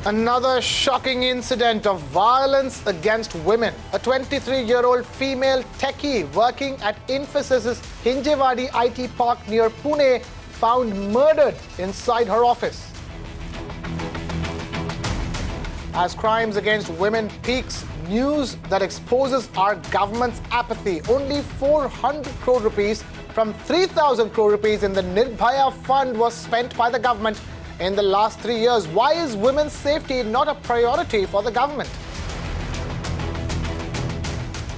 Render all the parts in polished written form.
Another shocking incident of violence against women. A 23-year-old female techie working at Infosys' Hinjewadi IT park near Pune found murdered inside her office. As crimes against women peaks, news that exposes our government's apathy. Only 400 crore rupees from 3,000 crore rupees in the Nirbhaya fund was spent by the government in the last 3 years. Why is women's safety not a priority for the government?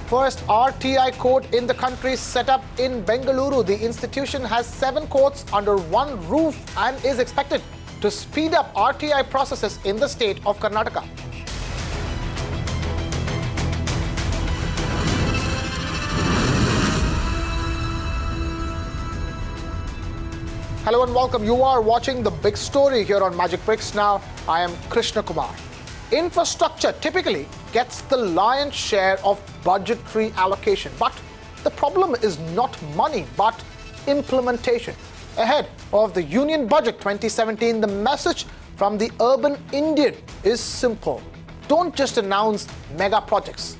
First RTI court in the country set up in Bengaluru. The institution has 7 courts under one roof and is expected to speed up RTI processes in the state of Karnataka. Hello and welcome. You are watching The Big Story here on Magicbricks Now. I am Krishna Kumar. Infrastructure typically gets the lion's share of budgetary allocation. But the problem is not money, but implementation. Ahead of the Union Budget 2017, the message from the urban Indian is simple. Don't just announce mega projects,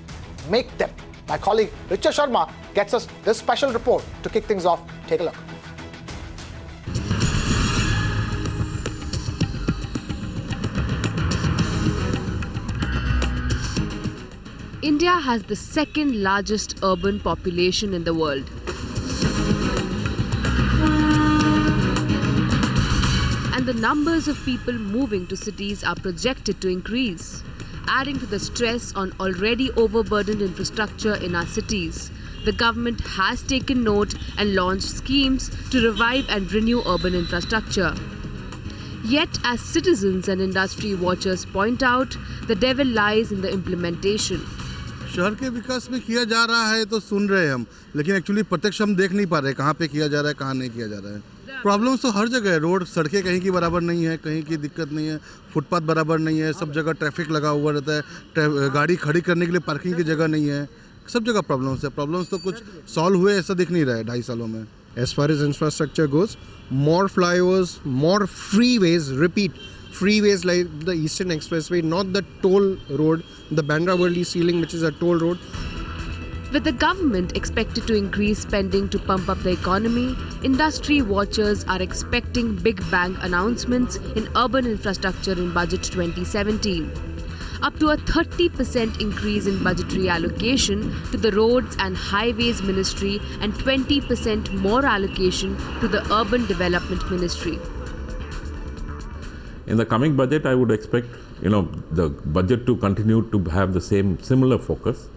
make them. My colleague Richa Sharma gets us this special report to kick things off. Take a look. India has the second largest urban population in the world. And the numbers of people moving to cities are projected to increase, adding to the stress on already overburdened infrastructure in our cities. The government has taken note and launched schemes to revive and renew urban infrastructure. Yet, as citizens and industry watchers point out, the devil lies in the implementation. शहर के विकास में किया जा रहा है तो सुन रहे हैं हम, लेकिन एक्चुअली प्रत्यक्ष हम देख नहीं पा रहे कहाँ पे किया जा रहा है, कहाँ नहीं किया जा रहा है। प्रॉब्लम्स तो हर जगह है। रोड सड़कें कहीं की बराबर नहीं है, कहीं की दिक्कत नहीं है, फुटपाथ बराबर नहीं है, सब जगह ट्रैफिक लगा हुआ रहता है, गाड़ी खड़ी करने के लिए पार्किंग की जगह नहीं है, सब जगह प्रॉब्लम्स है। प्रॉब्लम्स तो कुछ सॉल्व हुए ऐसा दिख नहीं रहा है 2.5 सालों में। As far as infrastructure goes, more flyovers, more freeways, repeat, freeways like the Eastern Expressway, not the toll road, the Bandra-Worli ceiling, which is a toll road. With the government expected to increase spending to pump up the economy, industry watchers are expecting big bang announcements in urban infrastructure in Budget 2017. Up to a 30% increase in budgetary allocation to the Roads and Highways Ministry and 20% more allocation to the Urban Development Ministry. In the coming budget, I would expect, the budget to continue to have the similar focus.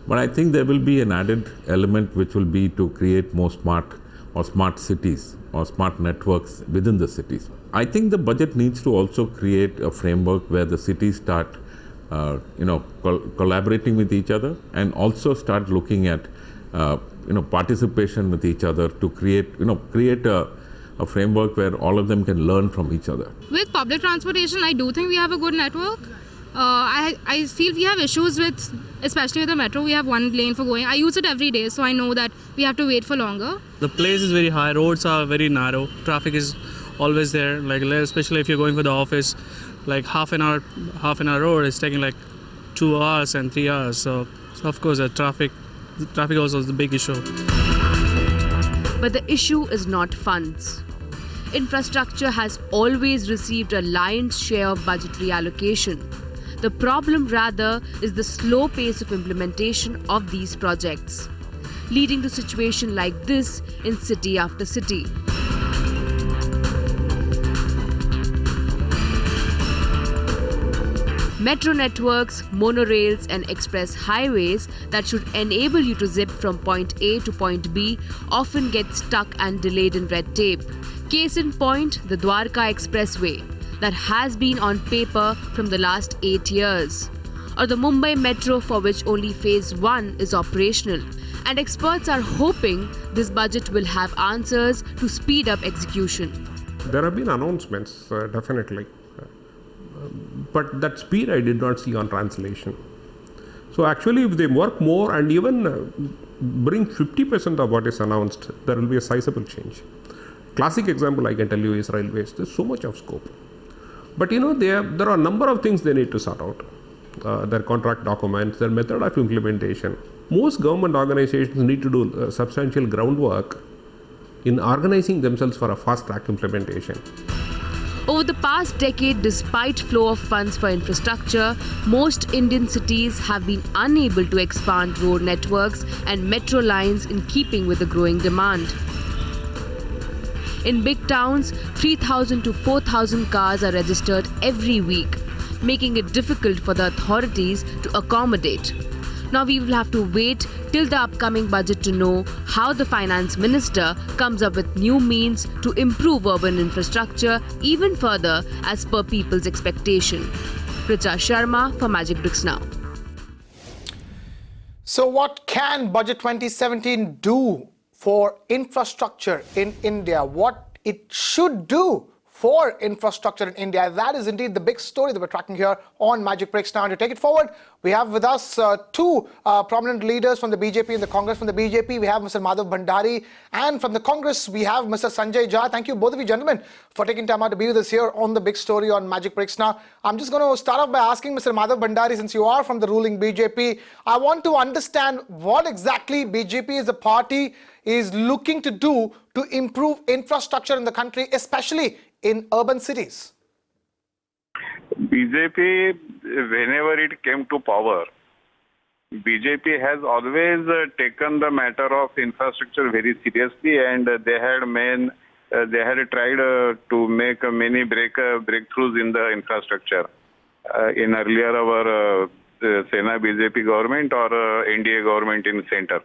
But I think there will be an added element which will be to create more smart cities or smart networks within the cities. I think the budget needs to also create a framework where the cities start collaborating with each other and also start looking at participation with each other to create a framework where all of them can learn from each other. With public transportation, I do think we have a good network. I feel we have issues with, especially with the metro, we have one lane for going. I use it every day, so I know that we have to wait for longer. The place is very high, roads are very narrow, traffic is always there, especially if you're going for the office, half an hour road is taking 2 hours and 3 hours. So of course the traffic also is the big issue. But the issue is not funds. Infrastructure has always received a lion's share of budgetary allocation. The problem rather is the slow pace of implementation of these projects, leading to situations like this in city after city. Metro networks, monorails and express highways that should enable you to zip from point A to point B often get stuck and delayed in red tape. Case in point, the Dwarka Expressway that has been on paper from the last 8 years. Or the Mumbai Metro, for which only phase 1 is operational. And experts are hoping this budget will have answers to speed up execution. There have been announcements, definitely. But that speed I did not see on translation. So actually if they work more and even bring 50% of what is announced, there will be a sizable change. Classic example I can tell you is railways. There's so much of scope. But there are a number of things they need to sort out. Their contract documents, their method of implementation. Most government organizations need to do substantial groundwork in organizing themselves for a fast-track implementation. Over the past decade, despite flow of funds for infrastructure, most Indian cities have been unable to expand road networks and metro lines in keeping with the growing demand. In big towns, 3,000 to 4,000 cars are registered every week, making it difficult for the authorities to accommodate. Now we will have to wait till the upcoming budget to know how the finance minister comes up with new means to improve urban infrastructure even further as per people's expectation. Richa Sharma for Magicbricks Now. So what can Budget 2017 do for infrastructure in India? What it should do for infrastructure in India? That is indeed the big story that we're tracking here on Magicbricks Now. And to take it forward, we have with us two prominent leaders from the BJP and the Congress. From the BJP, we have Mr. Madhav Bhandari, and from the Congress, we have Mr. Sanjay Jha. Thank you, both of you gentlemen, for taking time out to be with us here on the big story on Magicbricks Now. I'm just going to start off by asking Mr. Madhav Bhandari, since you are from the ruling BJP, I want to understand what exactly BJP as a party is looking to do to improve infrastructure in the country, especially in urban cities. BJP, whenever it came to power, BJP has always taken the matter of infrastructure very seriously, and they had tried to make many breakthroughs in the infrastructure. In earlier our Sena BJP government or NDA government in center.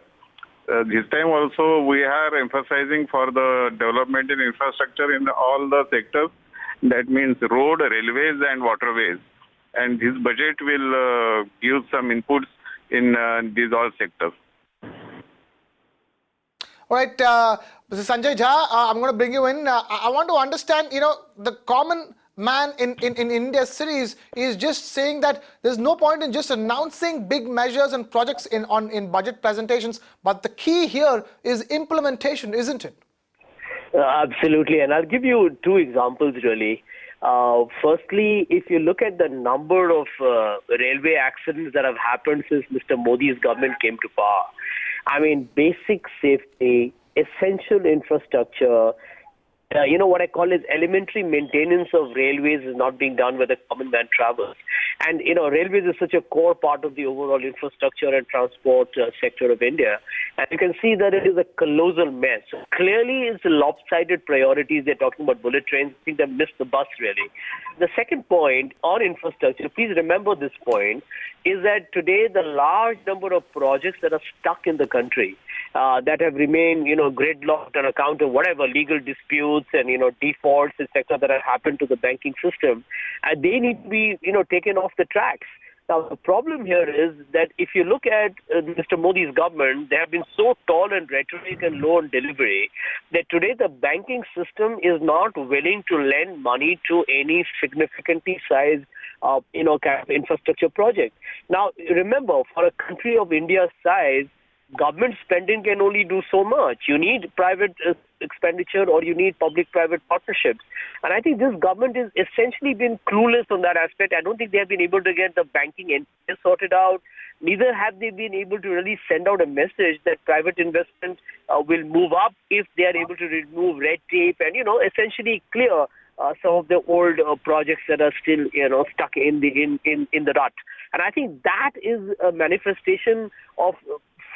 This time also we are emphasizing for the development in infrastructure in all the sectors. That means road, railways and waterways. And this budget will give some inputs in these all sectors. All right, Mr. Sanjay Jha, I'm going to bring you in. I want to understand, the common man in India's cities is just saying that there's no point in just announcing big measures and projects in budget presentations, but the key here is implementation, isn't it? Absolutely, and I'll give you two examples really. Firstly, if you look at the number of railway accidents that have happened since Mr. Modi's government came to power, I mean, basic safety, essential infrastructure, what I call is elementary maintenance of railways is not being done where the common man travels. And, railways is such a core part of the overall infrastructure and transport sector of India. And you can see that it is a colossal mess. So clearly, it's lopsided priorities. They're talking about bullet trains. I think they've missed the bus, really. The second point on infrastructure, please remember this point, is that today the large number of projects that are stuck in the country, that have remained, gridlocked on account of whatever legal disputes and, defaults, etc., that have happened to the banking system, they need to be, taken off the tracks. Now, the problem here is that if you look at Mr. Modi's government, they have been so tall in rhetoric and low on delivery that today the banking system is not willing to lend money to any significantly sized, infrastructure project. Now, remember, for a country of India's size, government spending can only do so much. You need private expenditure or you need public-private partnerships. And I think this government has essentially been clueless on that aspect. I don't think they have been able to get the banking NPS sorted out. Neither have they been able to really send out a message that private investment will move up if they are able to remove red tape and, essentially clear some of the old projects that are still, stuck in the rut. And I think that is a manifestation of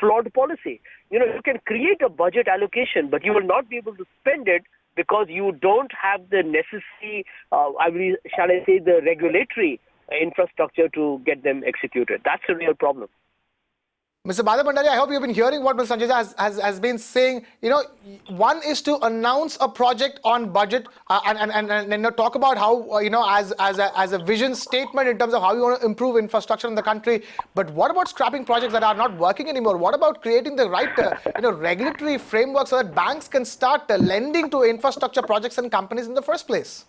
flawed policy. You can create a budget allocation, but you will not be able to spend it because you don't have the necessary, the regulatory infrastructure to get them executed. That's a real problem. Mr. Madhav Bhandari, I hope you've been hearing what Mr. Sanjay has been saying. One is to announce a project on budget and talk about how, as a vision statement in terms of how you want to improve infrastructure in the country. But what about scrapping projects that are not working anymore? What about creating the right, regulatory framework so that banks can start lending to infrastructure projects and companies in the first place?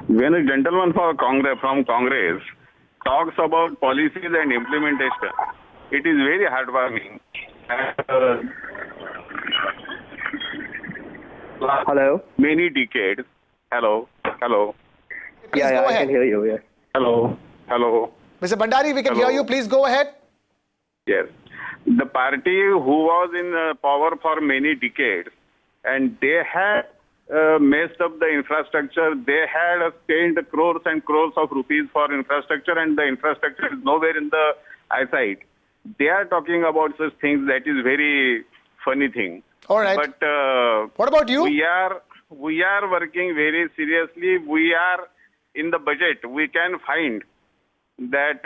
When a gentleman from Congress talks about policies and implementation, it is very heartwarming. Hello? Many decades. Hello. Please yeah, go I ahead. can hear you. Yeah. Hello. Hello. Mr. Bhandari, we can Hello. hear you. Please go ahead. Yes. The party who was in power for many decades, and they had messed up the infrastructure. They had spent crores and crores of rupees for infrastructure, and the infrastructure is nowhere in the eyesight. They are talking about such things. That is very funny thing. All right. But What about you? we are working very seriously. We are in the budget. We can find that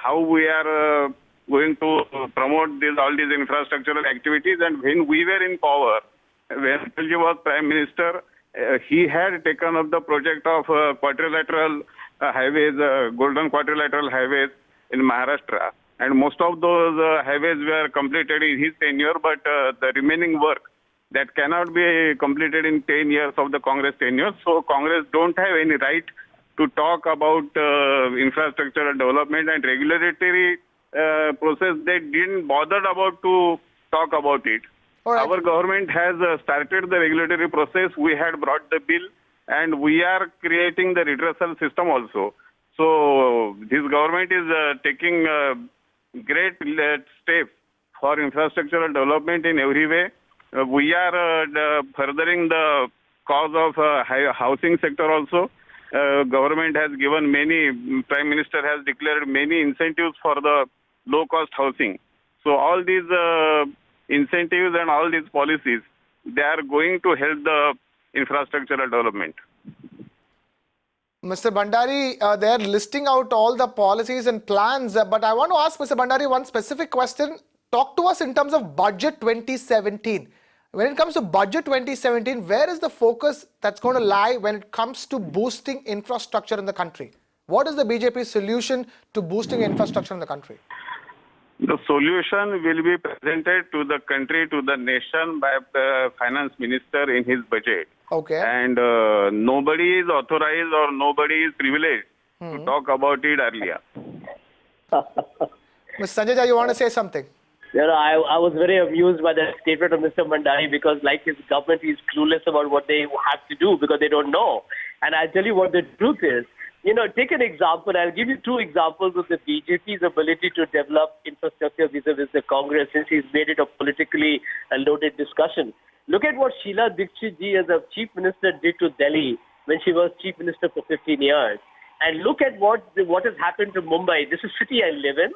how we are going to promote all these infrastructural activities. And when we were in power, when Atalji was Prime Minister, he had taken up the project of quadrilateral highways, golden quadrilateral highways in Maharashtra. And most of those highways were completed in his tenure, but the remaining work that cannot be completed in 10 years of the Congress tenure. So Congress don't have any right to talk about infrastructural development and regulatory process. They didn't bother about to talk about it. All right. Our government has started the regulatory process. We had brought the bill, and we are creating the redressal system also. So this government is taking great steps for infrastructural development in every way. We are furthering the cause of housing sector also. Government has given many, Prime Minister has declared many incentives for the low-cost housing. So all these incentives and all these policies, they are going to help the infrastructural development. Mr. Bhandari, they're listing out all the policies and plans, but I want to ask Mr. Bhandari one specific question. Talk to us in terms of budget 2017. When it comes to budget 2017, where is the focus that's going to lie when it comes to boosting infrastructure in the country? What is the BJP solution to boosting infrastructure in the country? The solution will be presented to the country, to the nation by the finance minister in his budget. Okay. And nobody is authorized or nobody is privileged to talk about it earlier. Ms. Sanjay, you want to say something? You know, I was very amused by the statement of Mr. Bhandari because, like his government, he's clueless about what they have to do because they don't know. And I'll tell you what the truth is. You know, take an example. I'll give you two examples of the BJP's ability to develop infrastructure vis-a-vis the Congress, since he's made it a politically loaded discussion. Look at what Sheila Dikshit ji as a chief minister did to Delhi when she was chief minister for 15 years. And look at what has happened to Mumbai. This is the city I live in.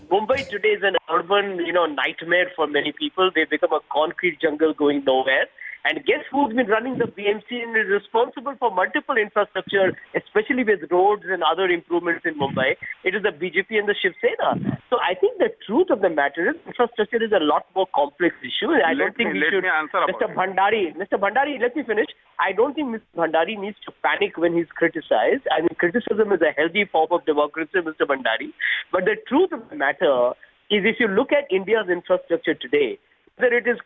Mumbai today is an urban, nightmare for many people. They become a concrete jungle going nowhere. And guess who's been running the BMC and is responsible for multiple infrastructure, especially with roads and other improvements in Mumbai? It is the BJP and the Shiv Sena. So I think the truth of the matter is infrastructure is a lot more complex issue. I don't think we should. Mr. Bhandari, let me finish. I don't think Mr. Bhandari needs to panic when he's criticized. I mean, criticism is a healthy form of democracy, Mr. Bhandari. But the truth of the matter is, if you look at India's infrastructure today, whether it is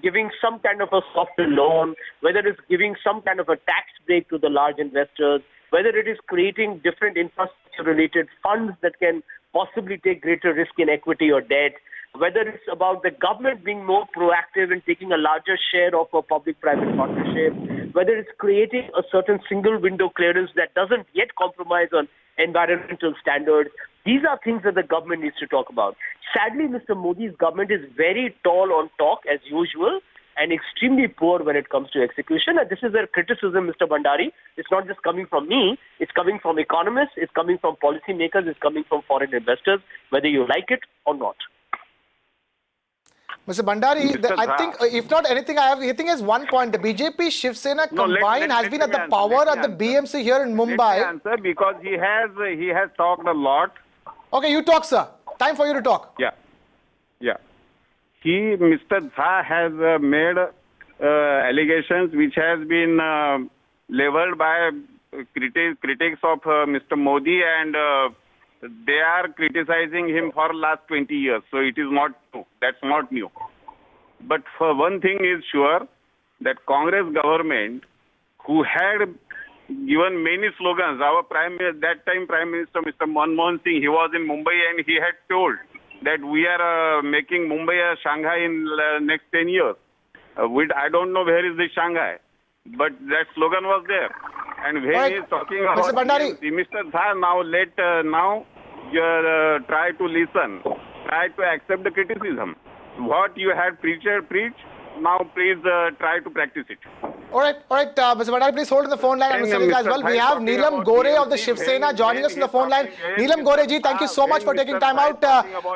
giving some kind of a softer loan, whether it is giving some kind of a tax break to the large investors, whether it is creating different infrastructure-related funds that can possibly take greater risk in equity or debt, whether it's about the government being more proactive in taking a larger share of a public-private partnership, whether it's creating a certain single window clearance that doesn't yet compromise on environmental standards. These are things that the government needs to talk about. Sadly, Mr. Modi's government is very tall on talk as usual and extremely poor when it comes to execution. And this is a criticism, Mr. Bhandari. It's not just coming from me. It's coming from economists. It's coming from policymakers. It's coming from foreign investors, whether you like it or not. Mr. Bhandari, I think, if not anything, I think as one point, the BJP Shiv Sena combined has been at the power at the BMC here in Mumbai. Let me answer because he has talked a lot. Okay, you talk, sir. Time for you to talk. Yeah. Mr. Jha has made allegations which has been leveled by critics of Mr. Modi, and they are criticizing him for last 20 years. So it is not true. That's not new. But for one thing is sure, that Congress government, who had given many slogans, that time Prime Minister Mr. Manmohan Singh, he was in Mumbai and he had told that we are making Mumbai a Shanghai in next 10 years. I don't know where is the Shanghai. but that slogan was there. And when Right. he is talking about Mr. Bhandari. Mr. Jha, now you try to listen, try to accept the criticism. What you had preached, now please try to practice it. All right, Mr. Bhandari, please hold on the phone line. I'm When listening as Mr. well. Bhai We have talking Neelam about Gore of the BMC, Shiv Sena joining us on the phone line. Neelam Gore ji, thank you so much for taking time out.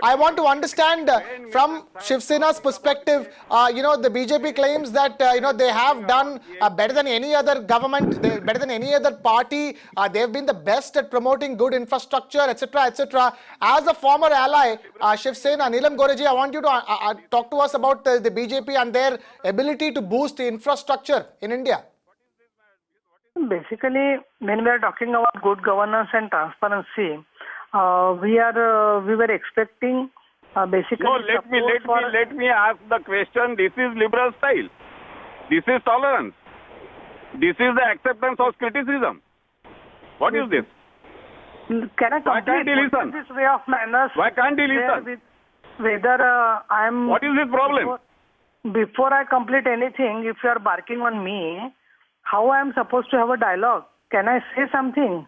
I want to understand from Shiv Sena's perspective, the BJP claims that, they have done better than any other government, better than any other party. They've been the best at promoting good infrastructure, etc., etc. As a former ally, Shiv Sena, Neelam Gore ji, I want you to talk to us about the BJP and their ability to boost the infrastructure in India. Basically, when we are talking about good governance and transparency, we were expecting basically. No, let me ask the question. This is liberal style. This is tolerance. This is the acceptance of criticism. What is this? Can I Why can't he listen? this way of manners? Why can't he listen? Whether I am. What is his problem? Before I complete anything, if you are barking on me, how I am supposed to have a dialogue? Can I say something?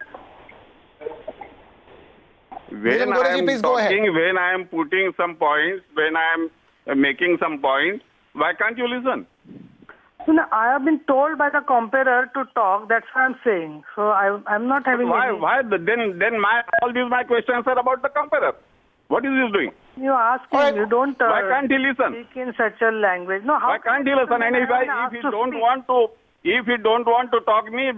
When I am talking, when I am putting some points, when I am making some points, why can't you listen? I have been told by the comparer to talk. That's what I'm saying. So I'm not having. Why? Then all these my questions are about the comparer. What is he doing? You ask him. Right. You don't. Why can't he listen? Speak in such a language. No. How Why can't he listen? And if he don't want to talk me,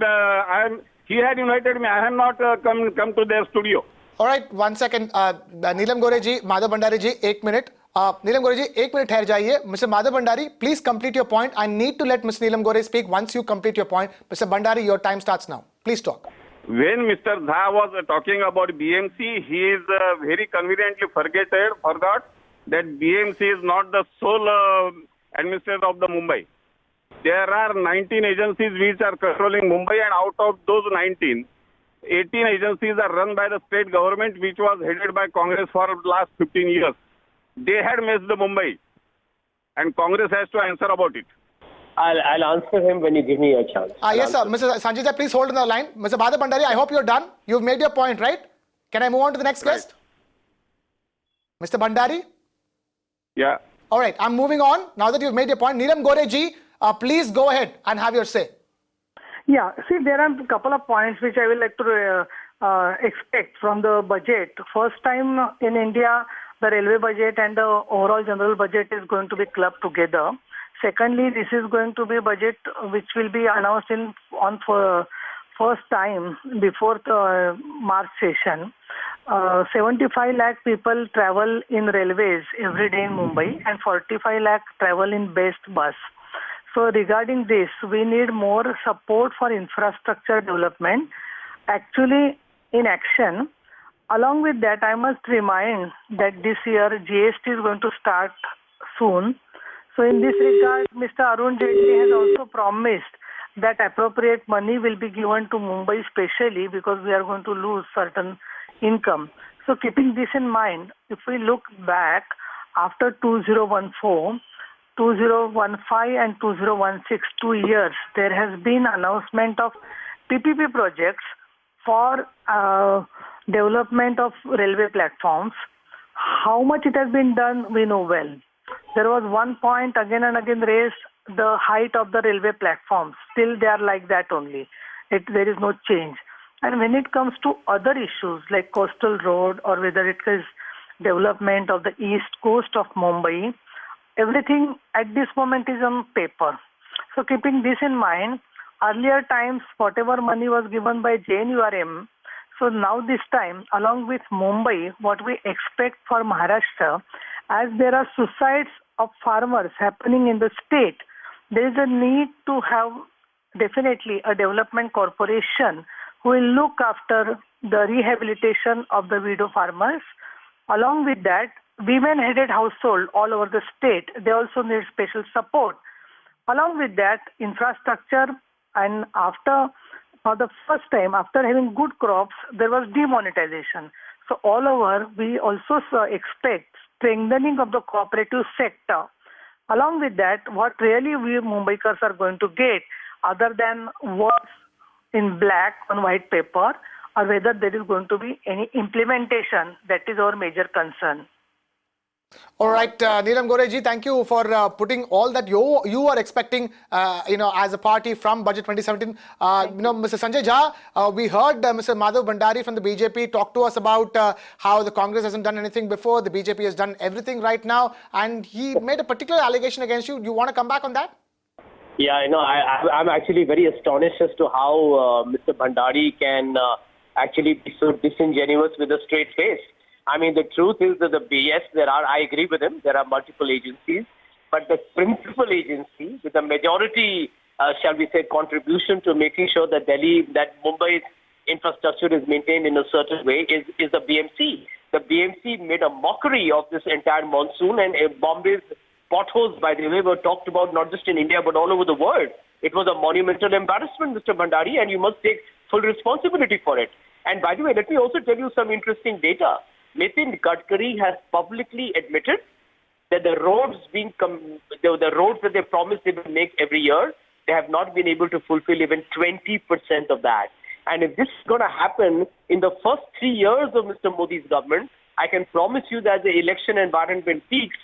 he had invited me. I have not come to their studio. All right, 1 second. Neelam Gore ji, Madhav Bhandari ji, 1 minute. Neelam Gore ji, 1 minute ठहर जाइए. Mr. Madhav Bhandari, please complete your point. I need to let Mr. Neelam Gore speak once you complete your point. Mr. Bhandari, your time starts now. Please talk. When Mr. Jha was talking about BMC, he is very conveniently forgot that BMC is not the sole administrator of the Mumbai. There are 19 agencies which are controlling Mumbai, and out of those 19, 18 agencies are run by the state government, which was headed by Congress for the last 15 years. They had messed the Mumbai, and Congress has to answer about it. I'll answer him when you give me a chance. Yes, sir. Mr. Sanjay, please hold on the line. Mr. Madhav Bhandari, I hope you're done. You've made your point, right? Can I move on to the next guest? Mr. Bhandari? Yeah. All right, I'm moving on. Now that you've made your point, Neelam Gore ji, please go ahead and have your say. Yeah, see, there are a couple of points which I would like to expect from the budget. First time in India, the railway budget and the overall general budget is going to be clubbed together. Secondly, this is going to be a budget which will be announced for first time before the March session. 75 lakh people travel in railways every day in Mumbai, and 45 lakh travel in best bus. So regarding this, we need more support for infrastructure development, actually in action. Along with that, I must remind that this year GST is going to start soon. So in this regard, Mr. Arun Jaitley has also promised that appropriate money will be given to Mumbai especially because we are going to lose certain income. So keeping this in mind, if we look back after 2014, 2015 and 2016, 2 years, there has been announcement of PPP projects for development of railway platforms. How much it has been done, we know well. There was one point again and again raised, the height of the railway platforms. Still they are like that only. There is no change. And when it comes to other issues like coastal road or whether it is development of the east coast of Mumbai, everything at this moment is on paper. So keeping this in mind, earlier times whatever money was given by JNURM, so now this time along with Mumbai, what we expect for Maharashtra, as there are suicides of farmers happening in the state, there is a need to have definitely a development corporation who will look after the rehabilitation of the widow farmers. Along with that, women-headed household all over the state, they also need special support. Along with that, infrastructure, and for the first time, after having good crops, there was demonetization. So all over, we also expect strengthening of the cooperative sector. Along with that, what really we Mumbaikars are going to get, other than words in black on white paper, or whether there is going to be any implementation. That is our major concern. All right, Neelam Goreji, thank you for putting all that you are expecting, as a party from Budget 2017. Mr. Sanjay Jha, we heard Mr. Madhav Bhandari from the BJP talk to us about how the Congress hasn't done anything before, the BJP has done everything right now, and he made a particular allegation against you. Do you want to come back on that? Yeah, I'm actually very astonished as to how Mr. Bhandari can actually be so disingenuous with a straight face. I mean, the truth is that I agree with him, there are multiple agencies, but the principal agency with the majority, shall we say, contribution to making sure that Mumbai's infrastructure is maintained in a certain way is the BMC. The BMC made a mockery of this entire monsoon, and Bombay's potholes, by the way, were talked about not just in India but all over the world. It was a monumental embarrassment, Mr. Bhandari, and you must take full responsibility for it. And by the way, let me also tell you some interesting data. Nitin Gadkari has publicly admitted that the roads that they promised they will make every year, they have not been able to fulfill even 20% of that. And if this is going to happen in the first 3 years of Mr. Modi's government, I can promise you that the election environment peaks,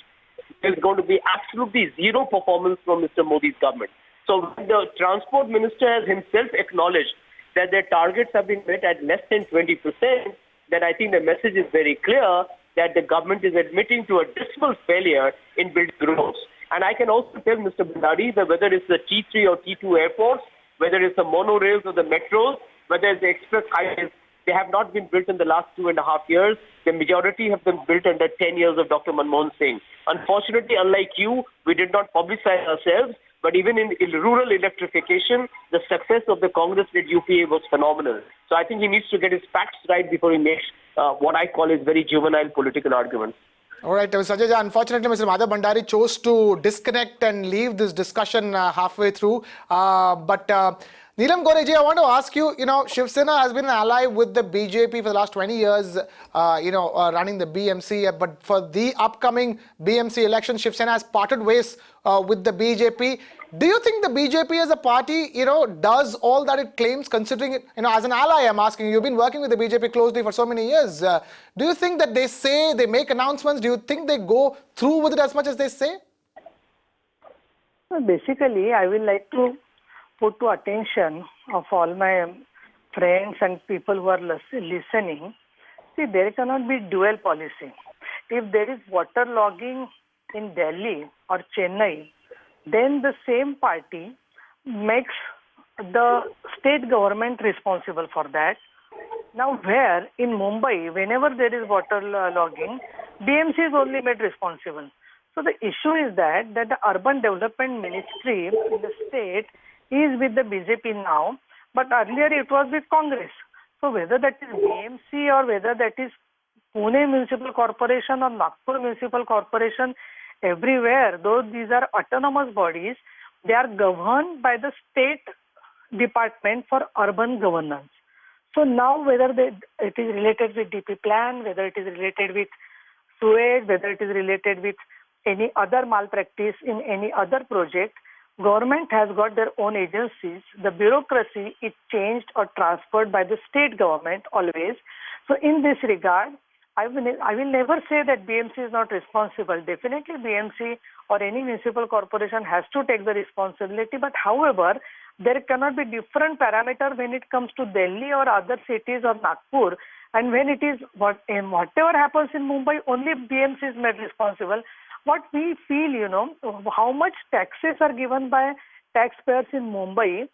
there's going to be absolutely zero performance from Mr. Modi's government. So when the transport minister has himself acknowledged that their targets have been met at less than 20%, then I think the message is very clear that the government is admitting to a dismal failure in building roads. And I can also tell Mr. Bhandari that whether it's the T3 or T2 airports, whether it's the monorails or the metros, whether it's the express highways, they have not been built in the last 2.5 years. The majority have been built under 10 years of Dr. Manmohan Singh. Unfortunately, unlike you, we did not publicize ourselves, but even in rural electrification, the success of the Congress-led UPA was phenomenal. So I think he needs to get his facts right before he makes what I call his very juvenile political arguments. All right, Sanjay Jha, unfortunately, Mr. Madhav Bhandari chose to disconnect and leave this discussion halfway through. But Neelam Goreji, I want to ask you, Shiv Sena has been an ally with the BJP for the last 20 years, running the BMC. But for the upcoming BMC election, Shiv Sena has parted ways with the BJP. Do you think the BJP as a party, does all that it claims, considering it, as an ally, I'm asking you, you've been working with the BJP closely for so many years. Do you think that they make announcements? Do you think they go through with it as much as they say? So basically, I will like to put to attention of all my friends and people who are listening. See, there cannot be dual policy. If there is water logging in Delhi or Chennai, then the same party makes the state government responsible for that. Now, where in Mumbai, whenever there is water logging, BMC is only made responsible. So the issue is that the Urban Development Ministry in the state is with the BJP now, but earlier it was with Congress. So whether that is BMC or whether that is Pune Municipal Corporation or Nagpur Municipal Corporation, everywhere, though these are autonomous bodies, they are governed by the state department for urban governance. So now whether it is related with DP plan, whether it is related with sewage, whether it is related with any other malpractice in any other project, government has got their own agencies. The bureaucracy is changed or transferred by the state government always. So in this regard, I will never say that BMC is not responsible. Definitely BMC or any municipal corporation has to take the responsibility. But however, there cannot be different parameter when it comes to Delhi or other cities or Nagpur. And when it is whatever happens in Mumbai, only BMC is made responsible. What we feel, how much taxes are given by taxpayers in Mumbai,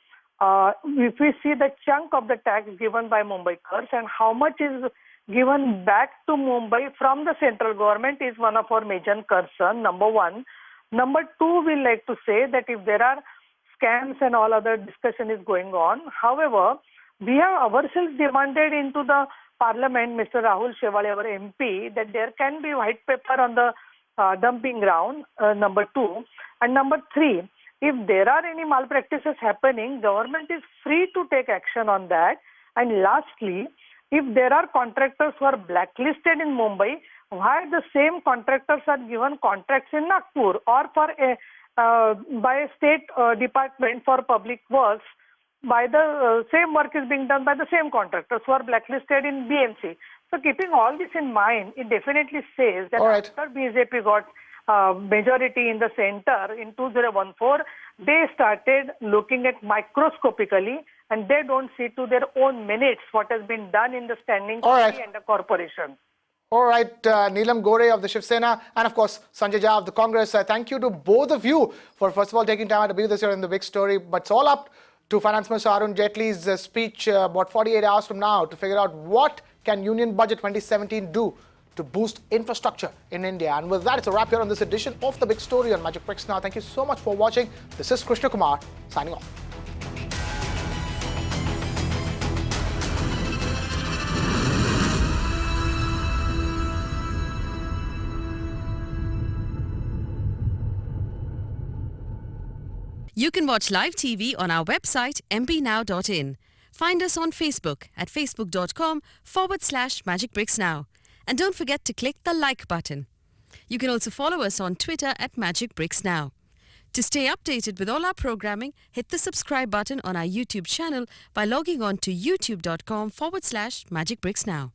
if we see the chunk of the tax given by Mumbaikars and how much is given back to Mumbai from the central government is one of our major concern, number one. Number two, we like to say that if there are scams and all other discussion is going on, however, we have ourselves demanded into the parliament, Mr. Rahul Shewale, our MP, that there can be white paper on the dumping ground, number two. And number three, if there are any malpractices happening, government is free to take action on that. And lastly, if there are contractors who are blacklisted in Mumbai, why the same contractors are given contracts in Nagpur or for by state department for public works, by the same work is being done by the same contractors who are blacklisted in BMC. So keeping all this in mind, it definitely says that after BJP got majority in the center in 2014, they started looking at microscopically and they don't see to their own minutes what has been done in the standing committee and the corporation. All right, Neelam Gore of the Shiv Sena and of course Sanjay Jha of the Congress. Thank you to both of you for first of all taking time out to be with us here in the big story. But it's all up to Finance Minister Arun Jaitley's speech about 48 hours from now to figure out what can Union Budget 2017 do to boost infrastructure in India. And with that, it's a wrap here on this edition of the big story on Magicbricks Now. Thank you so much for watching. This is Krishna Kumar signing off. You can watch live TV on our website mpnow.in. Find us on Facebook at facebook.com/MagicBricksNow. And don't forget to click the like button. You can also follow us on Twitter at MagicBricksNow. To stay updated with all our programming, hit the subscribe button on our YouTube channel by logging on to youtube.com/MagicBricksNow.